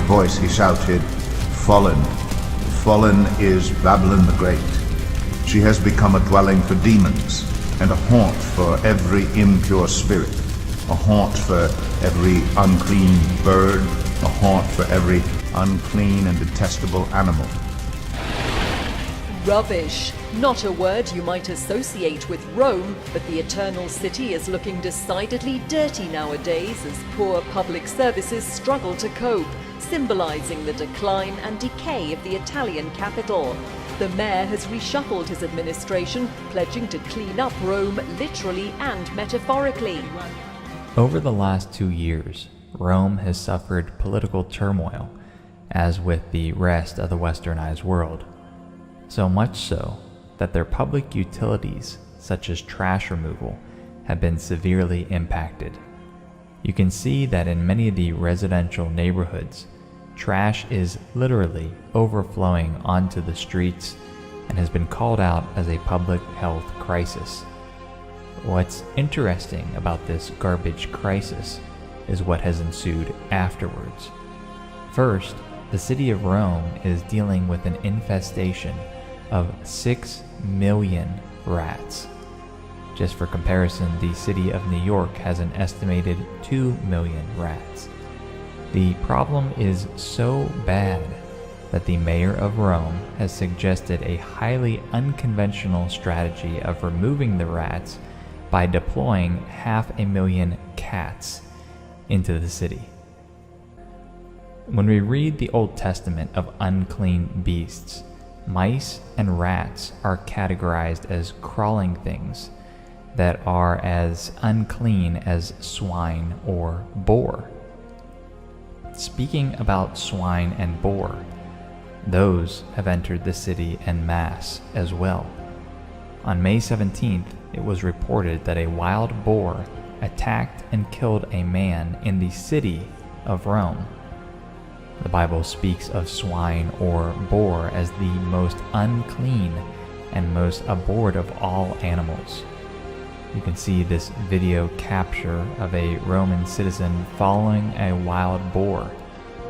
voice he shouted, "Fallen! Fallen is Babylon the Great. She has become a dwelling for demons, and a haunt for every impure spirit, a haunt for every unclean bird, a haunt for every unclean and detestable animal." Rubbish. Not a word you might associate with Rome, but the Eternal City is looking decidedly dirty nowadays as poor public services struggle to cope, symbolizing the decline and decay of the Italian capital. The mayor has reshuffled his administration, pledging to clean up Rome literally and metaphorically. Over the last 2 years, Rome has suffered political turmoil, as with the rest of the westernized world. So much so that their public utilities, such as trash removal, have been severely impacted. You can see that in many of the residential neighborhoods, trash is literally overflowing onto the streets and has been called out as a public health crisis. What's interesting about this garbage crisis is what has ensued afterwards. First, the city of Rome is dealing with an infestation of 6 million rats. Just for comparison, the city of New York has an estimated 2 million rats. The problem is so bad that the mayor of Rome has suggested a highly unconventional strategy of removing the rats by deploying 500,000 cats into the city. When we read the Old Testament of unclean beasts, mice and rats are categorized as crawling things that are as unclean as swine or boar. Speaking about swine and boar, those have entered the city en masse as well. On May 17th, it was reported that a wild boar attacked and killed a man in the city of Rome. The Bible speaks of swine or boar as the most unclean and most abhorred of all animals. You can see this video capture of a Roman citizen following a wild boar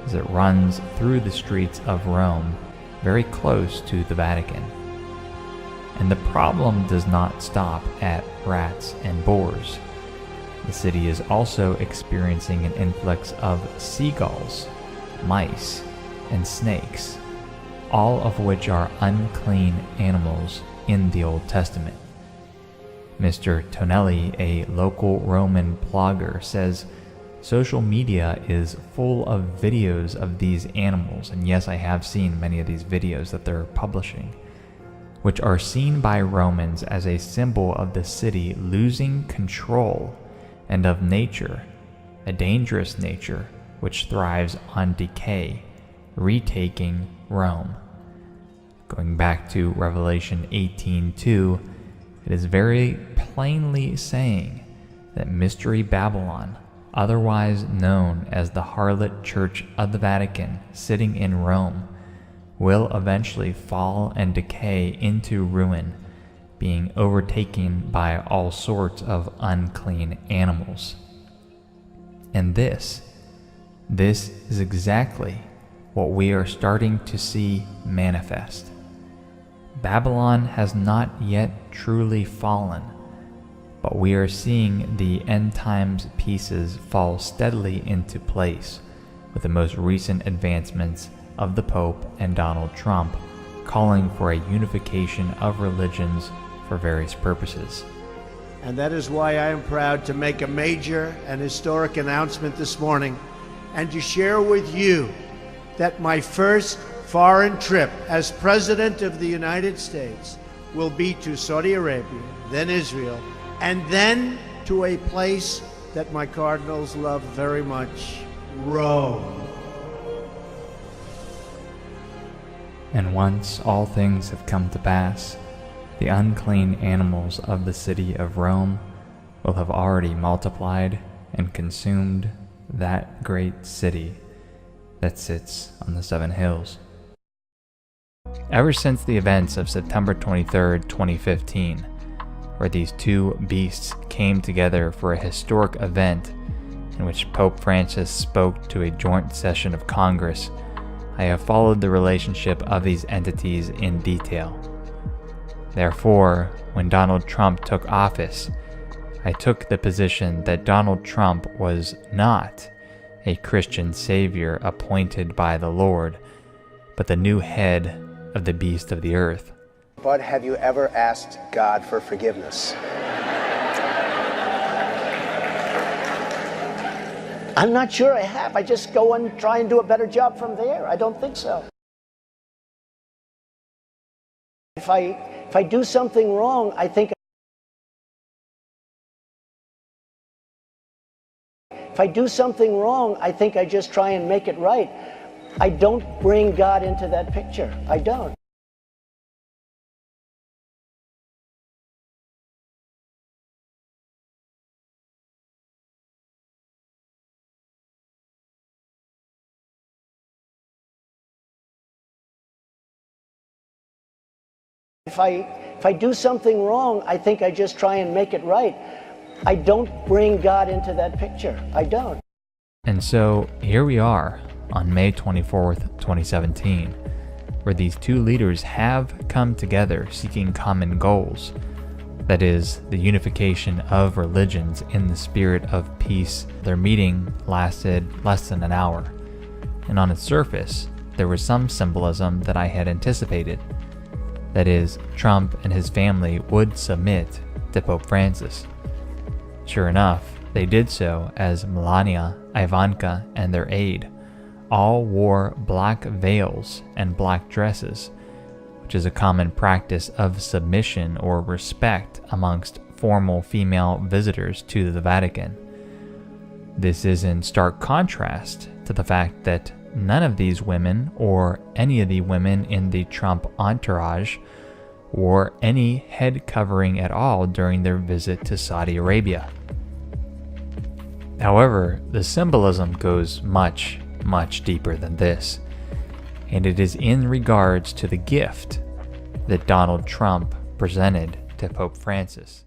as it runs through the streets of Rome, very close to the Vatican. And the problem does not stop at rats and boars. The city is also experiencing an influx of seagulls, mice, and snakes, all of which are unclean animals in the Old Testament. Mr. Tonelli, a local Roman blogger, says social media is full of videos of these animals, and yes, I have seen many of these videos that they're publishing, which are seen by Romans as a symbol of the city losing control and of nature, a dangerous nature which thrives on decay, retaking Rome. Going back to Revelation 18:2, it is very plainly saying that Mystery Babylon, otherwise known as the harlot church of the Vatican sitting in Rome, will eventually fall and decay into ruin, being overtaken by all sorts of unclean animals. And this is exactly what we are starting to see manifest. Babylon has not yet truly fallen, but we are seeing the end times pieces fall steadily into place with the most recent advancements of the Pope and Donald Trump calling for a unification of religions for various purposes. And that is why I am proud to make a major and historic announcement this morning and to share with you that my first foreign trip as President of the United States will be to Saudi Arabia, then Israel, and then to a place that my cardinals love very much, Rome. And once all things have come to pass, the unclean animals of the city of Rome will have already multiplied and consumed that great city that sits on the 7 hills. Ever since the events of September 23rd, 2015, where these two beasts came together for a historic event in which Pope Francis spoke to a joint session of Congress, I have followed the relationship of these entities in detail. Therefore, when Donald Trump took office, I took the position that Donald Trump was not a Christian savior appointed by the Lord, but the new head of the beast of the earth. But have you ever asked God for forgiveness? I'm not sure I have. I just go and try and do a better job from there. I don't think so. If I do something wrong, I think I just try and make it right. I don't bring God into that picture. I don't. If I do something wrong, I think I just try and make it right. I don't bring God into that picture. I don't. And so here we are on May 24th, 2017, where these two leaders have come together seeking common goals. That is, the unification of religions in the spirit of peace. Their meeting lasted less than an hour, and on its surface, there was some symbolism that I had anticipated. That is, Trump and his family would submit to Pope Francis. Sure enough, they did so as Melania, Ivanka, and their aide all wore black veils and black dresses, which is a common practice of submission or respect amongst formal female visitors to the Vatican. This is in stark contrast to the fact that none of these women, or any of the women in the Trump entourage, wore any head covering at all during their visit to Saudi Arabia. However, the symbolism goes much, much deeper than this, and it is in regards to the gift that Donald Trump presented to Pope Francis.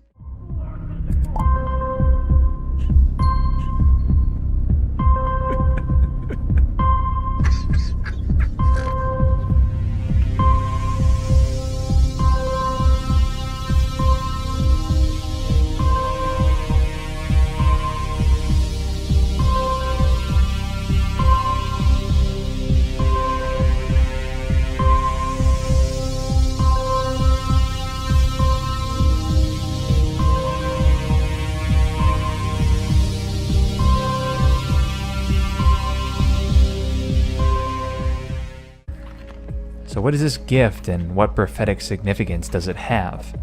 So what is this gift and what prophetic significance does it have?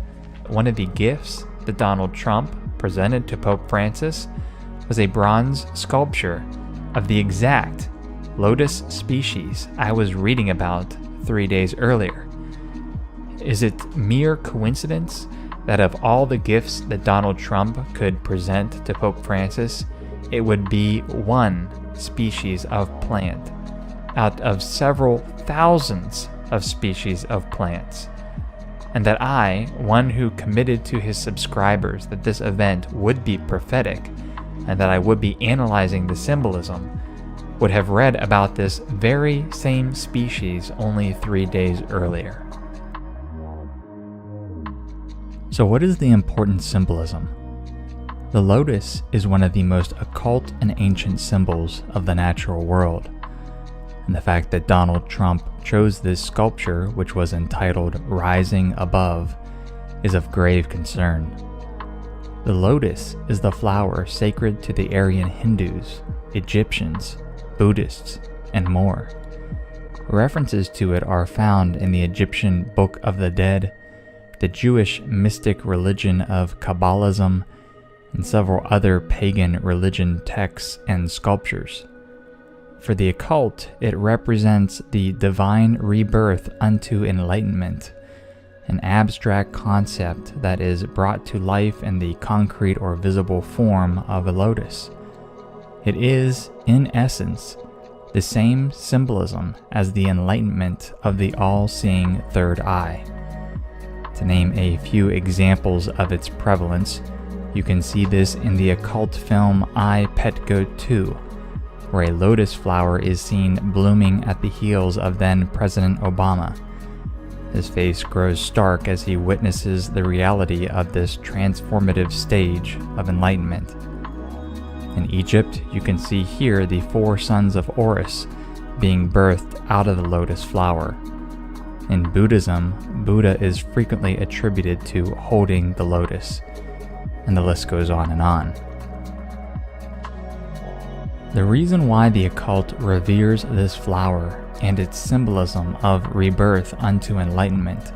One of the gifts that Donald Trump presented to Pope Francis was a bronze sculpture of the exact lotus species I was reading about 3 days earlier. Is it mere coincidence that of all the gifts that Donald Trump could present to Pope Francis, it would be one species of plant out of several thousands of species of plants, and that I, one who committed to his subscribers that this event would be prophetic and that I would be analyzing the symbolism, would have read about this very same species only 3 days earlier. So what is the important symbolism? The lotus is one of the most occult and ancient symbols of the natural world. And the fact that Donald Trump chose this sculpture, which was entitled Rising Above, is of grave concern. The lotus is the flower sacred to the Aryan Hindus, Egyptians, Buddhists, and more. References to it are found in the Egyptian Book of the Dead, the Jewish mystic religion of Kabbalism, and several other pagan religion texts and sculptures. For the occult, it represents the divine rebirth unto enlightenment, an abstract concept that is brought to life in the concrete or visible form of a lotus. It is, in essence, the same symbolism as the enlightenment of the all-seeing third eye. To name a few examples of its prevalence, You can see this in the occult film I, Pet Goat 2, where a lotus flower is seen blooming at the heels of then President Obama. His face grows stark as he witnesses the reality of this transformative stage of enlightenment. In Egypt, you can see here the 4 sons of Horus being birthed out of the lotus flower. In Buddhism, Buddha is frequently attributed to holding the lotus, and the list goes on and on. The reason why the occult reveres this flower and its symbolism of rebirth unto enlightenment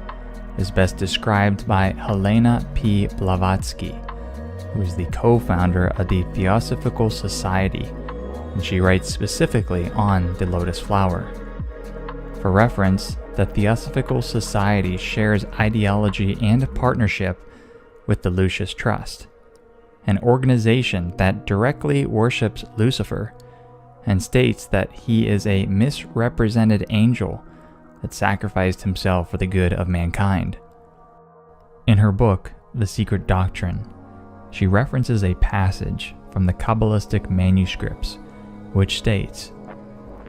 is best described by Helena P. Blavatsky, who is the co-founder of the Theosophical Society, and she writes specifically on the lotus flower. For reference, the Theosophical Society shares ideology and partnership with the Lucis Trust, an organization that directly worships Lucifer and states that he is a misrepresented angel that sacrificed himself for the good of mankind. In her book, The Secret Doctrine, she references a passage from the Kabbalistic manuscripts, which states,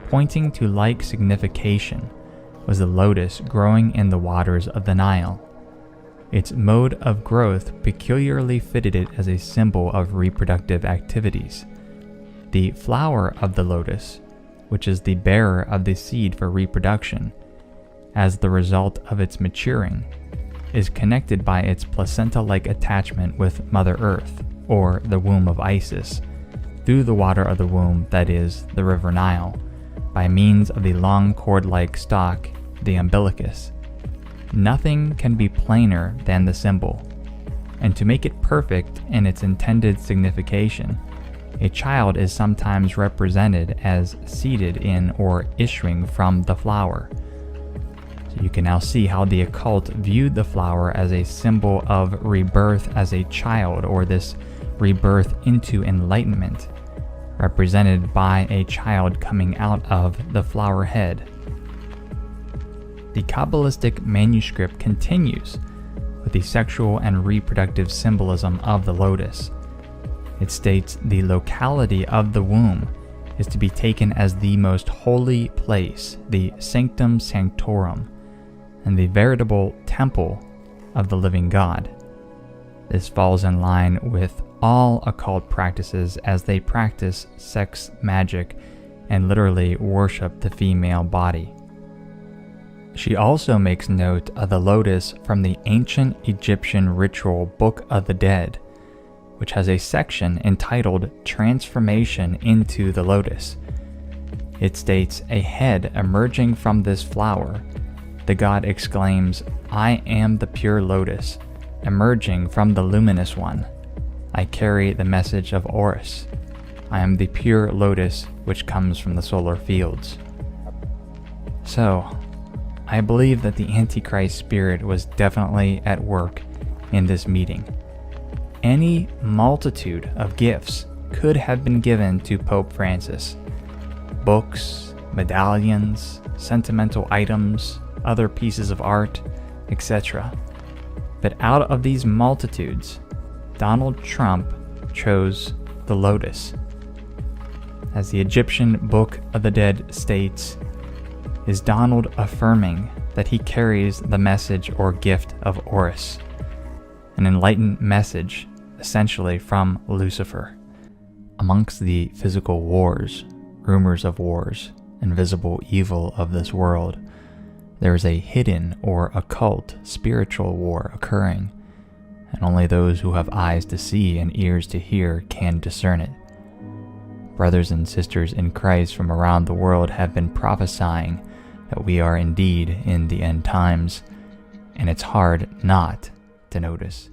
pointing to like signification was the lotus growing in the waters of the Nile. Its mode of growth peculiarly fitted it as a symbol of reproductive activities. The flower of the lotus, which is the bearer of the seed for reproduction, as the result of its maturing, is connected by its placenta-like attachment with Mother Earth, or the womb of Isis, through the water of the womb, that is, the river Nile, by means of the long cord-like stalk, the umbilicus. Nothing can be plainer than the symbol, and to make it perfect in its intended signification, a child is sometimes represented as seated in or issuing from the flower. So you can now see how the occult viewed the flower as a symbol of rebirth as a child, or this rebirth into enlightenment, represented by a child coming out of the flower head. The Kabbalistic manuscript continues with the sexual and reproductive symbolism of the lotus. It states the locality of the womb is to be taken as the most holy place, the sanctum sanctorum, and the veritable temple of the living God. This falls in line with all occult practices, as they practice sex magic and literally worship the female body. She also makes note of the lotus from the ancient Egyptian ritual Book of the Dead, which has a section entitled Transformation into the Lotus. It states, a head emerging from this flower, the god exclaims, I am the pure lotus, emerging from the luminous one. I carry the message of Horus. I am the pure lotus which comes from the solar fields. So, I believe that the Antichrist spirit was definitely at work in this meeting. Any multitude of gifts could have been given to Pope Francis. Books, medallions, sentimental items, other pieces of art, etc. But out of these multitudes, Donald Trump chose the lotus. As the Egyptian Book of the Dead states, is Donald affirming that he carries the message or gift of Horus, an enlightened message essentially from Lucifer. Amongst the physical wars, rumors of wars, and visible evil of this world, there is a hidden or occult spiritual war occurring, and only those who have eyes to see and ears to hear can discern it. Brothers and sisters in Christ from around the world have been prophesying that we are indeed in the end times, and it's hard not to notice.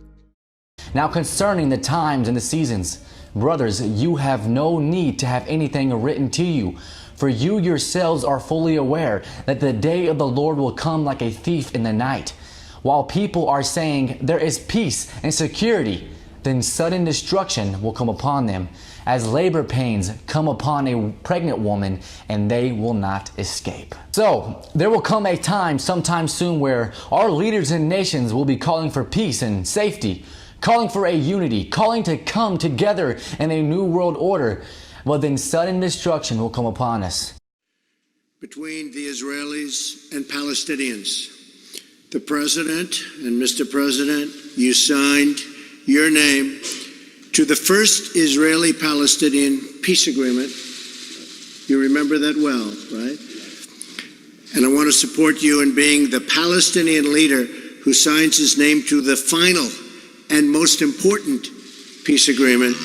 Now concerning the times and the seasons, brothers, you have no need to have anything written to you, for you yourselves are fully aware that the day of the Lord will come like a thief in the night. While people are saying there is peace and security, then sudden destruction will come upon them, as labor pains come upon a pregnant woman, and they will not escape. So, there will come a time sometime soon where our leaders and nations will be calling for peace and safety, calling for a unity, calling to come together in a new world order, well then sudden destruction will come upon us. Between the Israelis and Palestinians, the President and Mr. President, you signed your name to the first Israeli-Palestinian peace agreement. You remember that well, right? And I want to support you in being the Palestinian leader who signs his name to the final and most important peace agreement.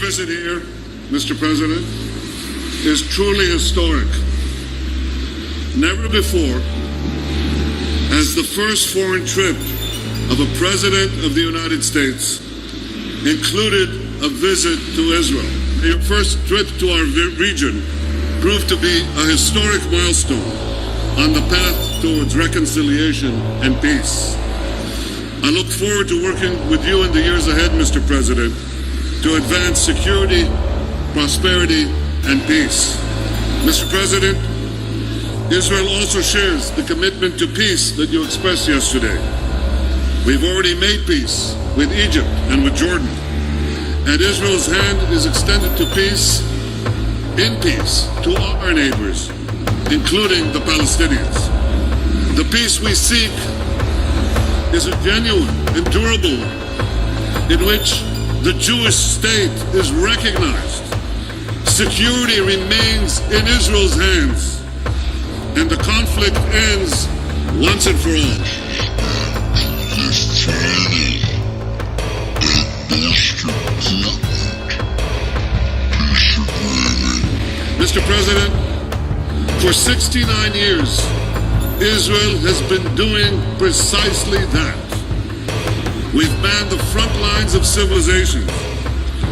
visit here, Mr. President, is truly historic. Never before has the first foreign trip of a President of the United States included a visit to Israel. Your first trip to our region proved to be a historic milestone on the path towards reconciliation and peace. I look forward to working with you in the years ahead, Mr. President, to advance security, prosperity, and peace. Mr. President, Israel also shares the commitment to peace that you expressed yesterday. We've already made peace with Egypt and with Jordan, and Israel's hand is extended to peace, in peace, to all our neighbors, including the Palestinians. The peace we seek is a genuine and durable one, in which the Jewish state is recognized. Security remains in Israel's hands, and the conflict ends once and for all. Mr. President, for 69 years, Israel has been doing precisely that. We've manned the front lines of civilization.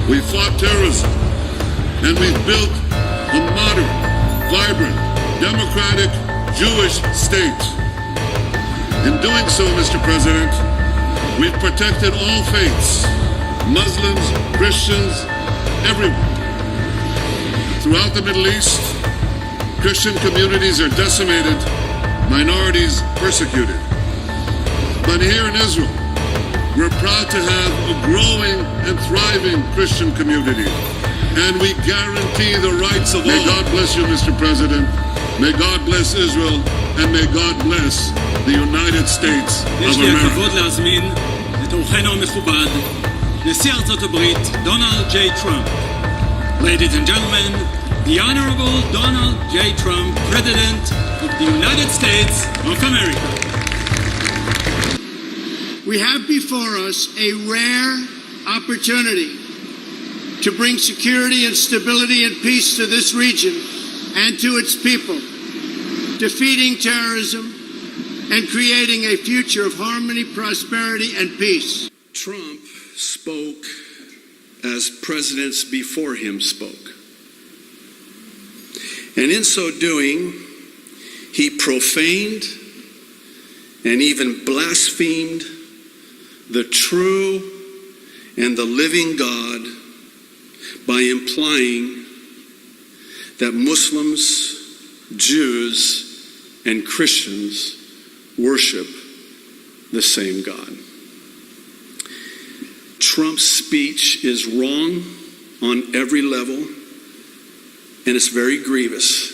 We've fought terrorism. And we've built a modern, vibrant, democratic, Jewish state. In doing so, Mr. President, we've protected all faiths, Muslims, Christians, everyone. Throughout the Middle East, Christian communities are decimated, minorities persecuted. But here in Israel, we're proud to have a growing and thriving Christian community, and we guarantee the rights of all. May God bless you, Mr. President. May God bless Israel, and may God bless the United States of יש לי America. הכבוד להזמין את אורחנו המכובד, נשיא ארצות הברית, דונלד ג'יי טראמפ. Ladies and gentlemen, the Honorable Donald J. Trump, President of the United States of America. We have before us a rare opportunity to bring security and stability and peace to this region and to its people, defeating terrorism and creating a future of harmony, prosperity, and peace. Trump spoke as presidents before him spoke. And in so doing, he profaned and even blasphemed the true and the living God by implying that Muslims, Jews, and Christians worship the same God. Trump's speech is wrong on every level, and it's very grievous.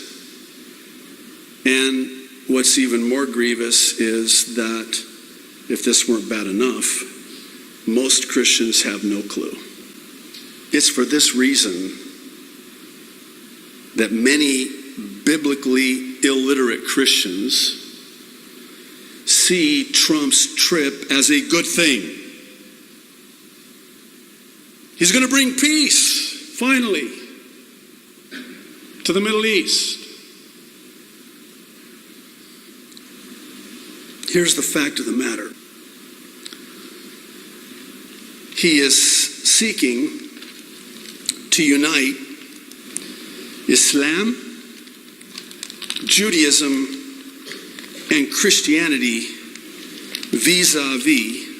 And what's even more grievous is that if this weren't bad enough, most Christians have no clue. It's for this reason that many biblically illiterate Christians see Trump's trip as a good thing. He's going to bring peace, finally, to the Middle East. Here's the fact of the matter. He is seeking to unite Islam, Judaism, and Christianity vis-a-vis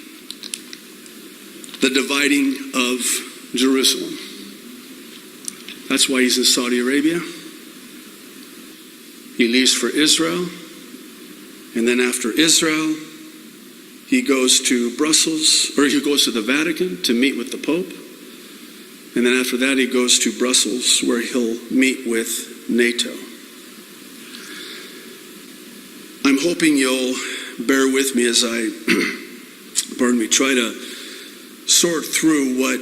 the dividing of Jerusalem. That's why he's in Saudi Arabia. He leaves for Israel, and then after Israel, he goes to Brussels, or he goes to the Vatican to meet with the Pope. And then after that, he goes to Brussels, where he'll meet with NATO. I'm hoping you'll bear with me as I, try to sort through what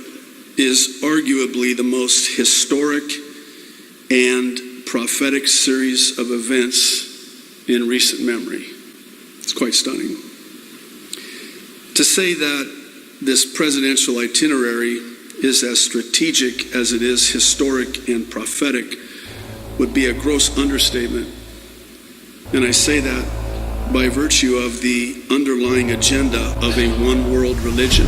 is arguably the most historic and prophetic series of events in recent memory. It's quite stunning. To say that this presidential itinerary is as strategic as it is historic and prophetic would be a gross understatement. And I say that by virtue of the underlying agenda of a one-world religion.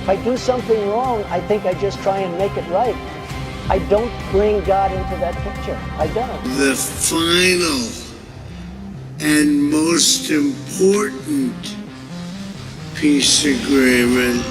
If I do something wrong, I think I just try and make it right. I don't bring God into that picture. I don't. The final and most important peace agreement